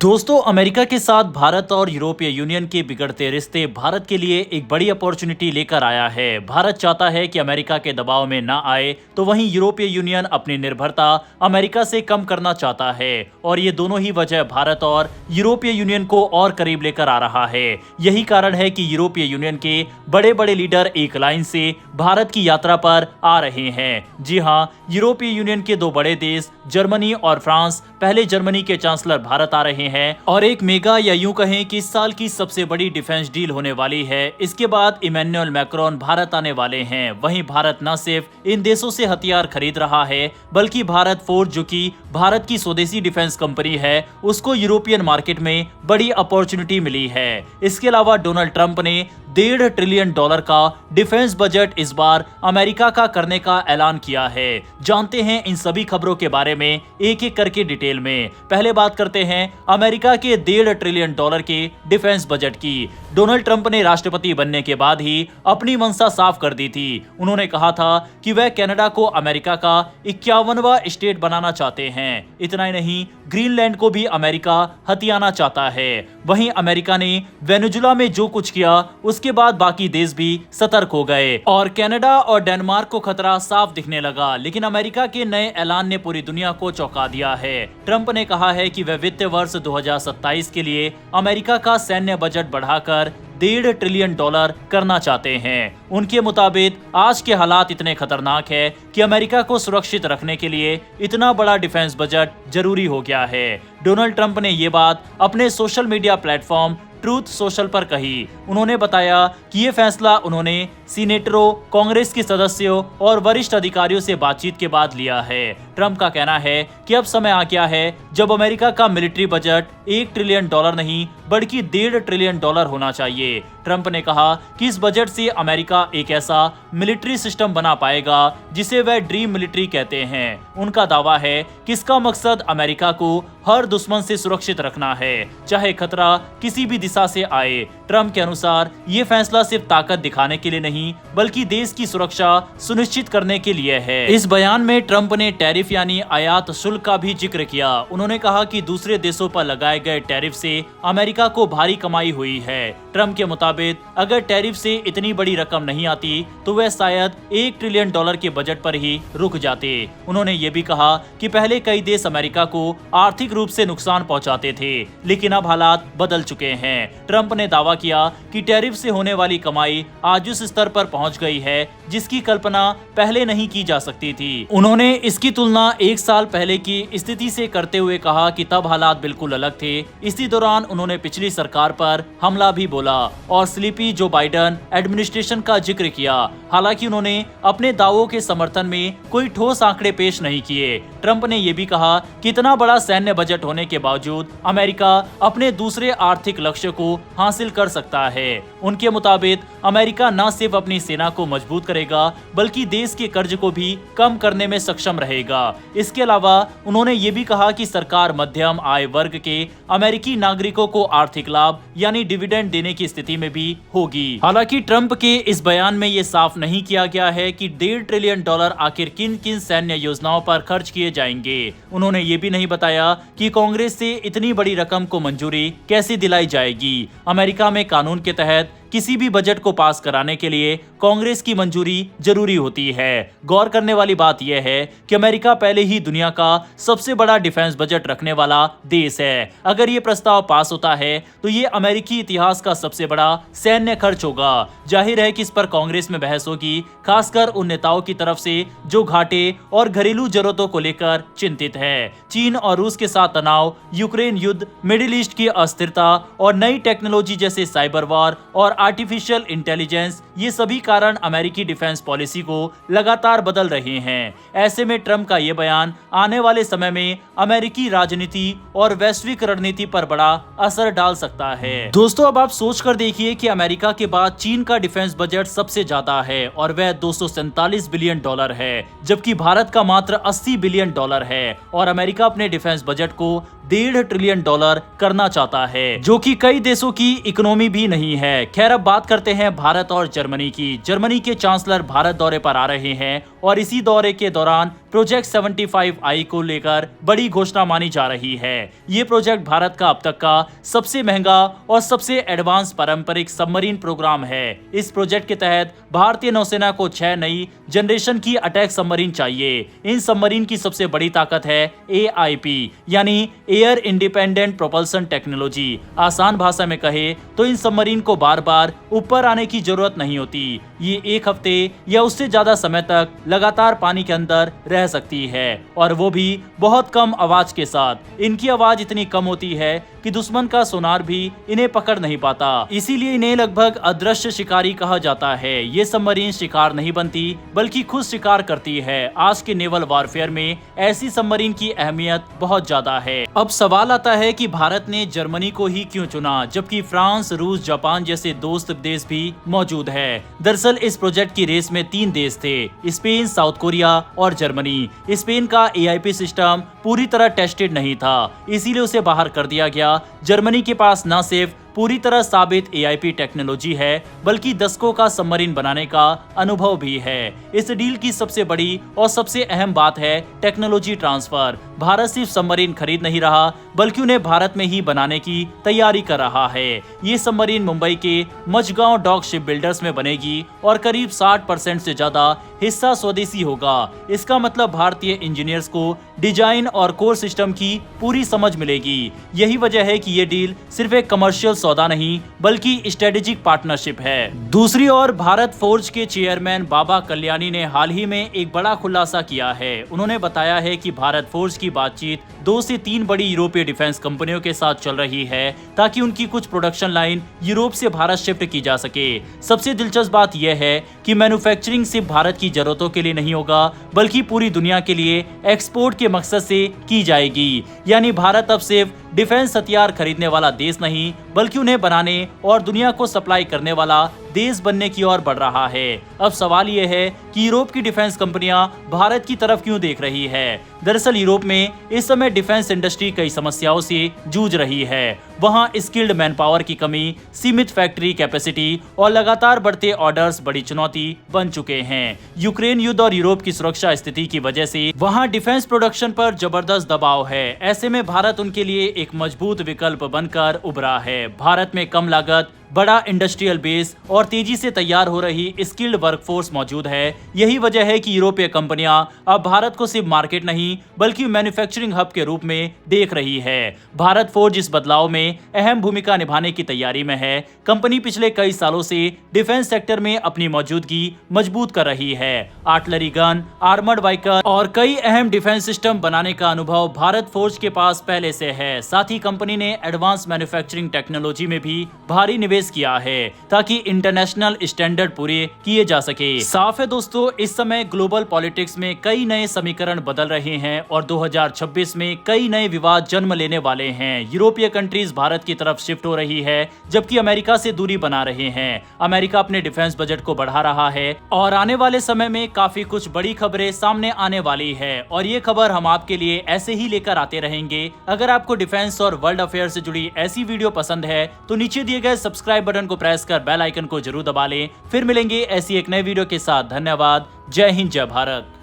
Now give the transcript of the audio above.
दोस्तों, अमेरिका के साथ भारत और यूरोपीय यूनियन के बिगड़ते रिश्ते भारत के लिए एक बड़ी अपॉर्चुनिटी लेकर आया है। भारत चाहता है कि अमेरिका के दबाव में ना आए, तो वहीं यूरोपीय यूनियन अपनी निर्भरता अमेरिका से कम करना चाहता है और ये दोनों ही वजह भारत और यूरोपीय यूनियन को और करीब लेकर आ रहा है। यही कारण है कि यूरोपीय यूनियन के बड़े बड़े लीडर एक लाइन से भारत की यात्रा पर आ रहे हैं। जी हाँ, यूरोपीय यूनियन के दो बड़े देश जर्मनी और फ्रांस, पहले जर्मनी के चांसलर भारत आ रहे हैं और एक मेगा या यूं कहें कि इस साल की सबसे बड़ी डिफेंस डील होने वाली है। इसके बाद इमैनुअल मैक्रोन भारत आने वाले हैं। वहीं भारत न सिर्फ इन देशों से हथियार खरीद रहा है, बल्कि भारत फोर्ज, जो कि भारत की स्वदेशी डिफेंस कंपनी है, उसको यूरोपियन मार्केट में बड़ी अपॉर्चुनिटी मिली है। इसके अलावा डोनाल्ड ट्रंप ने $1.5 ट्रिलियन का डिफेंस बजट इस बार अमेरिका का करने का ऐलान किया है। जानते हैं इन सभी खबरों के बारे में एक एक करके डिटेल में। पहले बात करते हैं अमेरिका के $1.5 ट्रिलियन के डिफेंस बजट की। डोनाल्ड ट्रंप ने राष्ट्रपति बनने के बाद ही अपनी मंशा साफ कर दी थी। उन्होंने कहा था कि वह कनाडा को अमेरिका का 51वां स्टेट बनाना चाहते हैं। इतना ही नहीं, ग्रीनलैंड को भी अमेरिका हथियाना चाहता है। वहीं अमेरिका ने वेनेजुला में जो कुछ किया, उसके बाद बाकी देश भी सतर्क हो गए और कनाडा और डेनमार्क को खतरा साफ दिखने लगा। लेकिन अमेरिका के नए ऐलान ने पूरी दुनिया को चौंका दिया है। ट्रंप ने कहा है कि वह वित्तीय वर्ष 2027 के लिए अमेरिका का सैन्य बजट बढ़ाकर $1.5 ट्रिलियन करना चाहते हैं। उनके मुताबिक आज के हालात इतने खतरनाक है कि अमेरिका को सुरक्षित रखने के लिए इतना बड़ा डिफेंस बजट जरूरी हो गया है। डोनाल्ड ट्रंप ने ये बात अपने social media platform truth social पर कही। उन्होंने बताया कि ये फैसला उन्होंने सीनेटरों, कांग्रेस के सदस्यों और वरिष्ठ अधिकारियों से बातचीत के बाद लिया है। ट्रंप का कहना है कि अब समय आ गया है जब अमेरिका का मिलिट्री बजट $1 ट्रिलियन नहीं बल्कि $1.5 ट्रिलियन होना चाहिए। ट्रंप ने कहा कि इस बजट से अमेरिका एक ऐसा मिलिट्री सिस्टम बना पाएगा जिसे वह ड्रीम मिलिट्री कहते हैं। उनका दावा है कि इसका मकसद अमेरिका को हर दुश्मन से सुरक्षित रखना है, चाहे खतरा किसी भी दिशा से आए। ट्रंप के अनुसार ये फैसला सिर्फ ताकत दिखाने के लिए नहीं, बल्कि देश की सुरक्षा सुनिश्चित करने के लिए है। इस बयान में ट्रंप ने टैरिफ यानी आयात शुल्क का भी जिक्र किया। उन्होंने कहा कि दूसरे देशों पर लगाए गए टैरिफ से अमेरिका को भारी कमाई हुई है। ट्रंप के मुताबिक अगर टैरिफ से इतनी बड़ी रकम नहीं आती तो वह शायद $1 ट्रिलियन के बजट पर ही रुक जाते। उन्होंने ये भी कहा कि पहले कई देश अमेरिका को आर्थिक रूप से नुकसान पहुंचाते थे, लेकिन अब हालात बदल चुके हैं। ट्रंप ने दावा किया कि टैरिफ से होने वाली कमाई आज उस स्तर पर पहुंच गई है जिसकी कल्पना पहले नहीं की जा सकती थी। उन्होंने इसकी तुलना एक साल पहले की स्थिति से करते हुए कहा कि तब हालात बिल्कुल अलग थे। इसी दौरान उन्होंने पिछली सरकार पर हमला भी बोला और स्लीपी जो बाइडेन एडमिनिस्ट्रेशन का जिक्र किया। हालांकि उन्होंने अपने दावों के समर्थन में कोई ठोस आंकड़े पेश नहीं किए। ट्रंप ने यह भी कहा कि इतना बड़ा सैन्य बजट होने के बावजूद अमेरिका अपने दूसरे आर्थिक लक्ष्य को हासिल कर सकता है। उनके मुताबिक अमेरिका न सिर्फ अपनी सेना को मजबूत करेगा, बल्कि देश के कर्ज को भी कम करने में सक्षम रहेगा। इसके अलावा उन्होंने ये भी कहा कि सरकार मध्यम आय वर्ग के अमेरिकी नागरिकों को आर्थिक लाभ यानी डिविडेंड देने की स्थिति में भी होगी। हालांकि ट्रंप के इस बयान में ये साफ नहीं किया गया है कि $1.5 ट्रिलियन आखिर किन किन सैन्य योजनाओं पर खर्च किए जाएंगे। उन्होंने ये भी नहीं बताया कि कांग्रेस से इतनी बड़ी रकम को मंजूरी कैसे दिलाई जाएगी। अमेरिका में कानून के तहत किसी भी बजट को पास कराने के लिए कांग्रेस की मंजूरी जरूरी होती है। गौर करने वाली बात यह है कि अमेरिका पहले ही दुनिया का सबसे बड़ा डिफेंस बजट रखने वाला देश है। अगर ये प्रस्ताव पास होता है तो ये अमेरिकी इतिहास का सबसे बड़ा सैन्य खर्च होगा। जाहिर है कि इस पर कांग्रेस में बहस होगी, खासकर उन नेताओं की तरफ से जो घाटे और घरेलू जरूरतों को लेकर चिंतित है। चीन और रूस के साथ तनाव, यूक्रेन युद्ध, मिडिल ईस्ट की अस्थिरता और नई टेक्नोलॉजी जैसे साइबर वॉर और आर्टिफिशियल इंटेलिजेंस, ये सभी कारण अमेरिकी डिफेंस पॉलिसी को लगातार बदल रहे हैं। ऐसे में ट्रंप का ये बयान आने वाले समय में अमेरिकी राजनीति और वैश्विक रणनीति पर बड़ा असर डाल सकता है। दोस्तों, अब आप सोच कर देखिए कि अमेरिका के बाद चीन का डिफेंस बजट सबसे ज्यादा है और वह $247 बिलियन है, जबकि भारत का मात्र $80 बिलियन है और अमेरिका अपने डिफेंस बजट को $1.5 ट्रिलियन करना चाहता है, जो कि कई देशों की इकोनॉमी भी नहीं है। खैर, अब बात करते हैं भारत और जर्मनी की। जर्मनी के चांसलर भारत दौरे पर आ रहे हैं और इसी दौरे के दौरान प्रोजेक्ट 75I को लेकर बड़ी घोषणा मानी जा रही है। ये प्रोजेक्ट भारत का अब तक का सबसे महंगा और सबसे एडवांस पारंपरिक सबमरीन प्रोग्राम है। इस प्रोजेक्ट के तहत भारतीय नौसेना को 6 नई जनरेशन की अटैक सबमरीन चाहिए। इन सबमरीन की सबसे बड़ी ताकत है AIP यानी एयर इंडिपेंडेंट प्रोपल्सन टेक्नोलॉजी। आसान भाषा में कहे तो इन सबमरीन को बार बार ऊपर आने की जरूरत नहीं होती। ये 1 हफ्ते या उससे ज्यादा समय तक लगातार पानी के अंदर रह सकती है, और वो भी बहुत कम आवाज के साथ। इनकी आवाज इतनी कम होती है कि दुश्मन का सोनार भी इन्हें पकड़ नहीं पाता, इसीलिए इन्हें लगभग अदृश्य शिकारी कहा जाता है। ये सबमरीन शिकार नहीं बनती बल्कि खुद शिकार करती है। आज के नेवल वॉरफेयर में ऐसी सबमरीन की अहमियत बहुत ज्यादा है। अब सवाल आता है कि भारत ने जर्मनी को ही क्यों चुना, जबकि फ्रांस, रूस, जापान जैसे दोस्त देश भी मौजूद है। दरअसल इस प्रोजेक्ट की रेस में 3 देश थे, स्पेन, साउथ कोरिया और जर्मनी। स्पेन का AIP सिस्टम पूरी तरह टेस्टेड नहीं था, इसीलिए उसे बाहर कर दिया गया। जर्मनी के पास न सिर्फ पूरी तरह साबित AIP टेक्नोलॉजी है बल्कि दशकों का सबमरीन बनाने का अनुभव भी है। इस डील की सबसे बड़ी और सबसे अहम बात है टेक्नोलॉजी ट्रांसफर। भारत सिर्फ सबमरीन खरीद नहीं रहा बल्कि उन्हें भारत में ही बनाने की तैयारी कर रहा है। ये सबमरीन मुंबई के मझगांव डॉक शिप बिल्डर्स में बनेगी और करीब 60% से ज्यादा हिस्सा स्वदेशी होगा। इसका मतलब भारतीय इंजीनियर्स को डिजाइन और कोर सिस्टम की पूरी समझ मिलेगी। यही वजह है कि ये डील सिर्फ एक कमर्शियल सौदा नहीं बल्कि स्ट्रेटेजिक पार्टनरशिप है। दूसरी ओर भारत फोर्ज के चेयरमैन बाबा कल्याणी ने हाल ही में एक बड़ा खुलासा किया है। उन्होंने बताया है कि भारत फोर्ज की बातचीत 2 से 3 बड़ी यूरोपीय डिफेंस कंपनियों के साथ चल रही है ताकि उनकी कुछ प्रोडक्शन लाइन यूरोप से भारत शिफ्ट की जा सके। सबसे दिलचस्प बात यह है कि मैन्युफैक्चरिंग सिर्फ भारत की जरूरतों के लिए नहीं होगा बल्कि पूरी दुनिया के लिए एक्सपोर्ट के मकसद से की जाएगी। यानी भारत अब सिर्फ डिफेंस हथियार खरीदने वाला देश नहीं बल्कि उन्हें बनाने और दुनिया को सप्लाई करने वाला देश बनने की ओर बढ़ रहा है। अब सवाल यह है कि यूरोप की डिफेंस कंपनियां भारत की तरफ क्यों देख रही है। दरअसल यूरोप में इस समय डिफेंस इंडस्ट्री कई समस्याओं से जूझ रही है। वहां स्किल्ड मैन पावर की कमी, सीमित फैक्ट्री कैपेसिटी और लगातार बढ़ते ऑर्डर्स बड़ी चुनौती बन चुके हैं। यूक्रेन युद्ध और यूरोप की सुरक्षा स्थिति की वजह से वहां डिफेंस प्रोडक्शन पर जबरदस्त दबाव है। ऐसे में भारत उनके लिए एक मजबूत विकल्प बनकर उभरा है। भारत में कम लागत, बड़ा इंडस्ट्रियल बेस और तेजी से तैयार हो रही स्किल्ड वर्कफोर्स मौजूद है। यही वजह है कि यूरोपीय कंपनियां अब भारत को सिर्फ मार्केट नहीं बल्कि मैन्युफैक्चरिंग हब के रूप में देख रही है। भारत फोर्ज इस बदलाव में अहम भूमिका निभाने की तैयारी में है। कंपनी पिछले कई सालों से डिफेंस सेक्टर में अपनी मौजूदगी मजबूत कर रही है। आर्टिलरी गन, आर्मर्ड व्हीकल और कई अहम डिफेंस सिस्टम बनाने का अनुभव भारत फोर्ज के पास पहले से है। साथ ही कंपनी ने एडवांस मैन्युफैक्चरिंग टेक्नोलॉजी में भी भारी निवेश किया है ताकि इंटरनेशनल स्टैंडर्ड पूरे किए जा सके। साफ है दोस्तों, इस समय ग्लोबल पॉलिटिक्स में कई नए समीकरण बदल रहे हैं और 2026 में कई नए विवाद जन्म लेने वाले हैं। यूरोपीय कंट्रीज भारत की तरफ शिफ्ट हो रही है जबकि अमेरिका से दूरी बना रहे हैं। अमेरिका अपने डिफेंस बजट को बढ़ा रहा है और आने वाले समय में काफी कुछ बड़ी खबरें सामने आने वाली है और ये खबर हम आपके लिए ऐसे ही लेकर आते रहेंगे। अगर आपको डिफेंस और वर्ल्ड अफेयर से जुड़ी ऐसी वीडियो पसंद है तो नीचे दिए गए सब्सक्राइब बटन को प्रेस कर बेल आइकन को जरूर दबा लें। फिर मिलेंगे ऐसी एक नए वीडियो के साथ। धन्यवाद। जय हिंद, जय भारत।